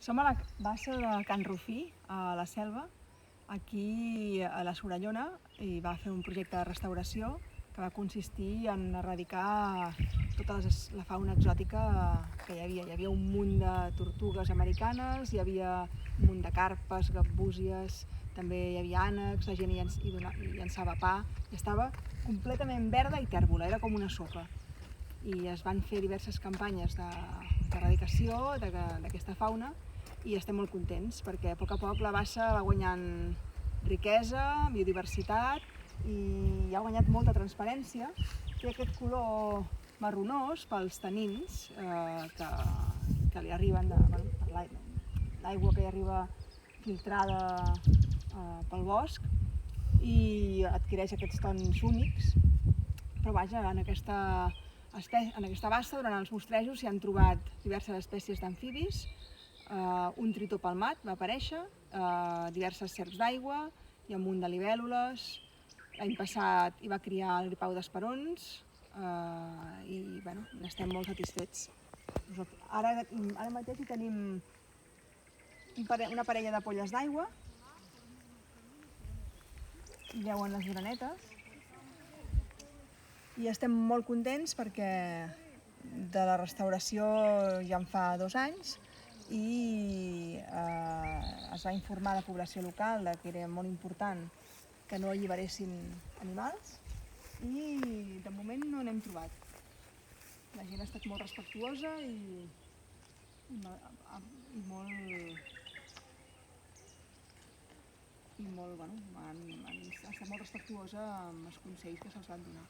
Som a la bassa de Can Rufí, a la Selva, aquí a la Sorellona, i va fer un projecte de restauració que va consistir en erradicar tota la fauna exòtica que hi havia. Hi havia un munt de tortugues americanes, hi havia un munt de carpes, gambúsies, també hi havia ànecs, la gent hi llançava pa, i estava completament verda i tèrbola, era com una sopa. I es van fer diverses campanyes d'erradicació d'aquesta fauna i estem molt contents perquè a poc la bassa va guanyant riquesa, biodiversitat i ha guanyat molta transparència. Té aquest color marronós pels tanins que li arriben per l'aigua que hi arriba filtrada pel bosc i adquireix aquests tons únics. Però vaja, en aquesta bassa, durant els mostrejos, s'hi han trobat diverses espècies d'amfibis, un tritó palmat va aparèixer, diverses serps d'aigua, hi ha un munt de libèl·lules, l'any passat hi va criar el gripau d'esperons i n'estem molt satisfets. Ara mateix hi tenim una parella de polles d'aigua, hi veuen les orenetes, i estem molt contents perquè de la restauració ja en fa 2 anys i es va informar la població local que era molt important que no alliberessin animals i de moment no n'hem trobat. La gent ha estat molt respectuosa i ha estat molt respectuosa amb els consells que se'ls van donar.